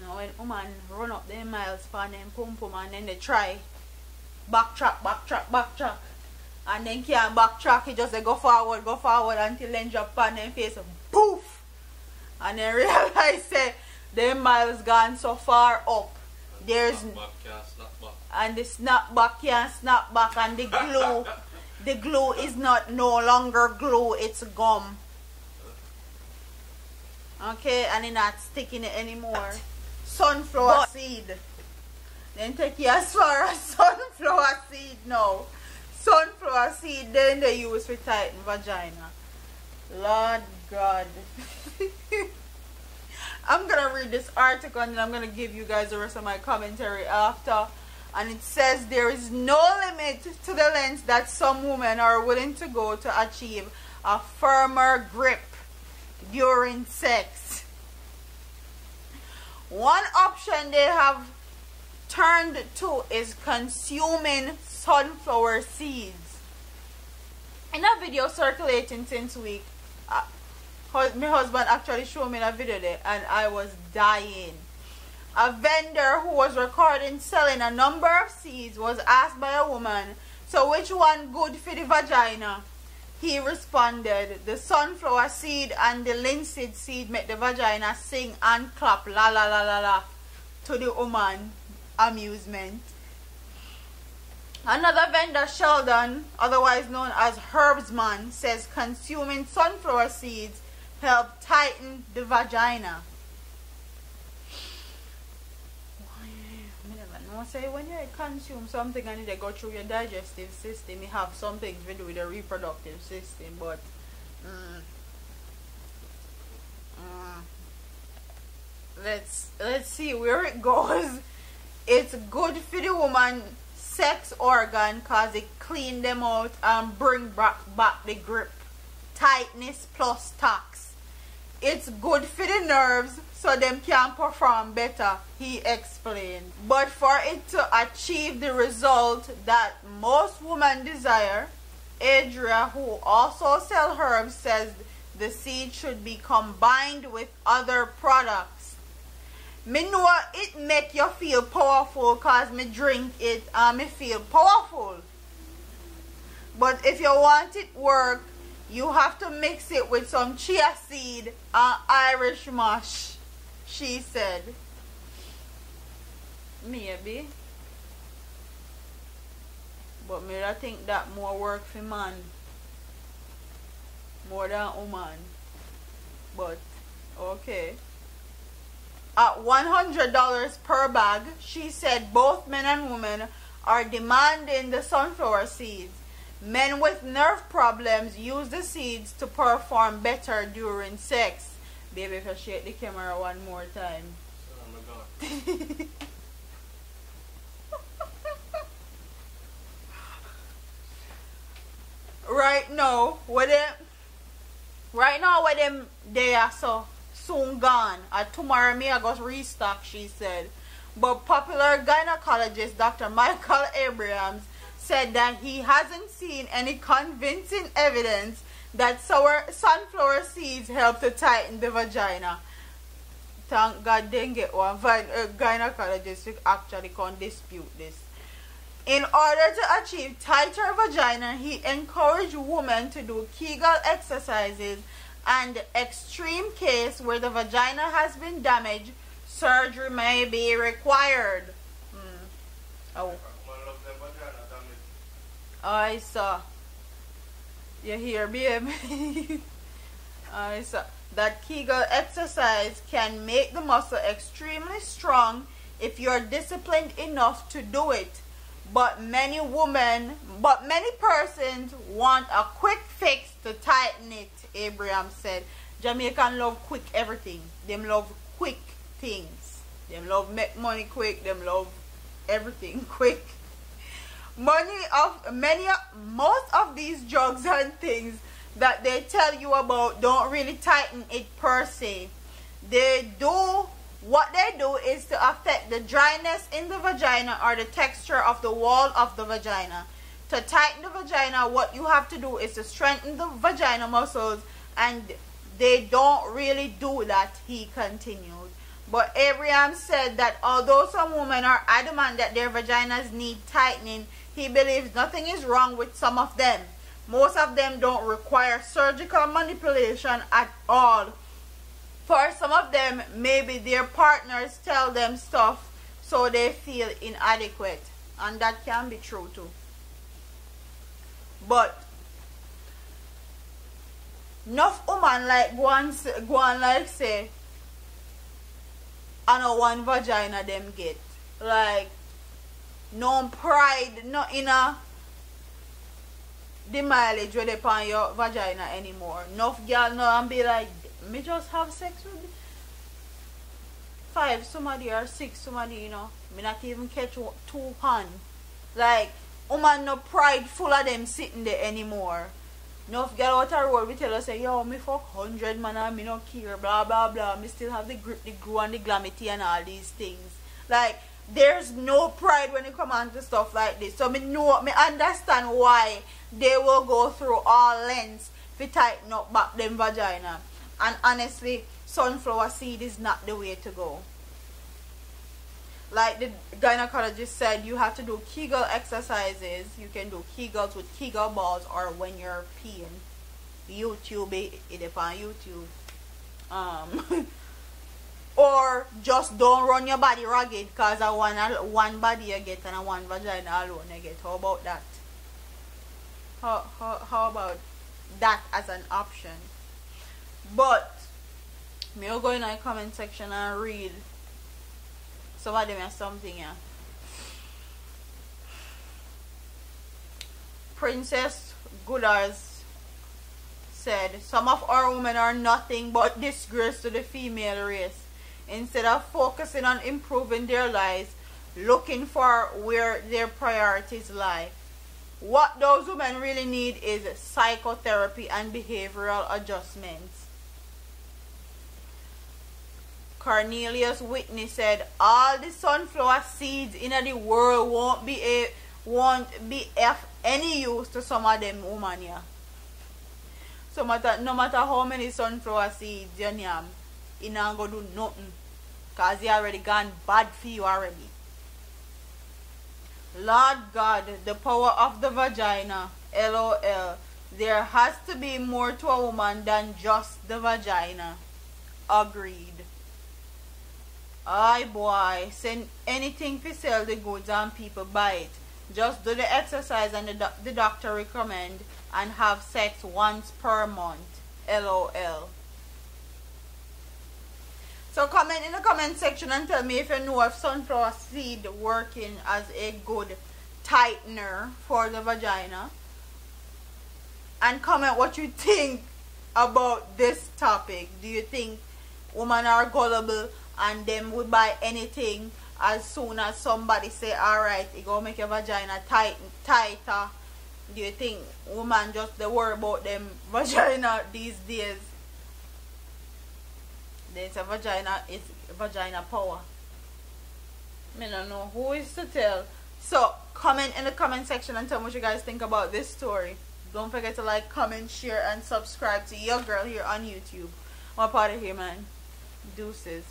know, when woman run up them miles for them pum pum and then they try backtrack. And then can't backtrack, it just they go forward until then drop on them face and poof. And then realize say them miles gone so far up. There's and the snapback can't snap back, and the glue is not no longer glue, it's gum. Okay, and it's not sticking it anymore. Sunflower seed. Then take you as far as sunflower seed now. Sunflower seed then they use for tighten vagina. Lord God. I'm gonna read this article and then I'm gonna give you guys the rest of my commentary after. And it says there is no limit to the lengths that some women are willing to go to achieve a firmer grip during sex. One option they have turned to is consuming sunflower seeds. In a video circulating since week, my husband actually showed me that video there and I was dying. A vendor who was recording selling a number of seeds was asked by a woman, so which one good for the vagina? He responded, the sunflower seed and the linseed seed make the vagina sing and clap la la la la la to the woman amusement. Another vendor, Sheldon, otherwise known as Herbsman, says consuming sunflower seeds help tighten the vagina. Say when you consume something and they go through your digestive system, you have something to do with the reproductive system, but let's see where it goes. It's good for the woman sex organ because it clean them out and bring back the grip, tightness plus tax. It's good for the nerves so them can perform better, he explained. But for it to achieve the result that most women desire, Adria, who also sells herbs, says the seed should be combined with other products. Me know it make you feel powerful because me drink it and me feel powerful. But if you want it work, you have to mix it with some chia seed and Irish mash, she said. Maybe. But me I think that more work for man. More than woman. But, okay. At $100 per bag, she said both men and women are demanding the sunflower seeds. Men with nerve problems use the seeds to perform better during sex. Baby, if you shake the camera one more time. Oh my God. Right now, where them they are so soon gone. And tomorrow me I got restock, she said. But popular gynecologist Dr. Michael Abrams said that he hasn't seen any convincing evidence that sunflower seeds help to tighten the vagina. Thank God they get one gynecologist who actually can dispute this. In order to achieve tighter vagina, he encouraged women to do Kegel exercises, and extreme case where the vagina has been damaged, surgery may be required. Oh. I saw. You hear, baby? I saw. That Kegel exercise can make the muscle extremely strong if you're disciplined enough to do it. But many persons want a quick fix to tighten it, Abraham said. Jamaican love quick everything. Them love quick things. Them love make money quick. Them love everything quick. Most of these drugs and things that they tell you about don't really tighten it per se. What they do is to affect the dryness in the vagina or the texture of the wall of the vagina. To tighten the vagina, what you have to do is to strengthen the vagina muscles, and they don't really do that, he continued. But Abraham said that although some women are adamant that their vaginas need tightening, he believes nothing is wrong with some of them. Most of them don't require surgical manipulation at all. For some of them, maybe their partners tell them stuff so they feel inadequate. And that can be true too. But enough woman like go and like say, I know one vagina them get. Like, no pride, no inner the mileage where they on your vagina anymore. Enough girl now and be like, me just have sex with 5 somebody or 6 somebody, you know. Me not even catch 2 hand. Like, woman no pride full of them sitting there anymore. Enough girl out the road we tell us say, yo, me fuck 100 man and me no care, blah blah blah. Me still have the grip, the glue and the glamity and all these things. Like, there's no pride when it comes on to stuff like this. So me understand why they will go through all lengths to tighten up back them vagina. And honestly, sunflower seed is not the way to go. Like the gynecologist said, you have to do Kegel exercises. You can do Kegels with Kegel balls or when you're peeing. YouTube it upon YouTube. Or just don't run your body ragged because one body you get and one vagina alone you get. How about that? How about that as an option? But me will go in the comment section and read some of them or something, yeah. Princess Goodars said, some of our women are nothing but disgrace to the female race. Instead of focusing on improving their lives, looking for where their priorities lie. What those women really need is psychotherapy and behavioral adjustments. Cornelius Whitney said, all the sunflower seeds in the world won't be of any use to some of them women, yeah. So no matter how many sunflower seeds you name, it not gonna do nothing. Cause they already gone bad for you already. Lord God, the power of the vagina. LOL. There has to be more to a woman than just the vagina. Agreed. Aye boy, send anything to sell the goods and people buy it. Just do the exercise and the doctor recommend and have sex once per month. LOL. So comment in the comment section and tell me if you know of sunflower seed working as a good tightener for the vagina. And comment what you think about this topic. Do you think women are gullible and them would buy anything as soon as somebody say, alright, it gonna make your vagina tighter? Do you think women just they worry about them vagina these days? There's a vagina, it's vagina power. I don't know who is to tell. So comment in the comment section and tell me what you guys think about this story. Don't forget to like, comment, share and subscribe to your girl here on YouTube. I'm part of here, man. Deuces.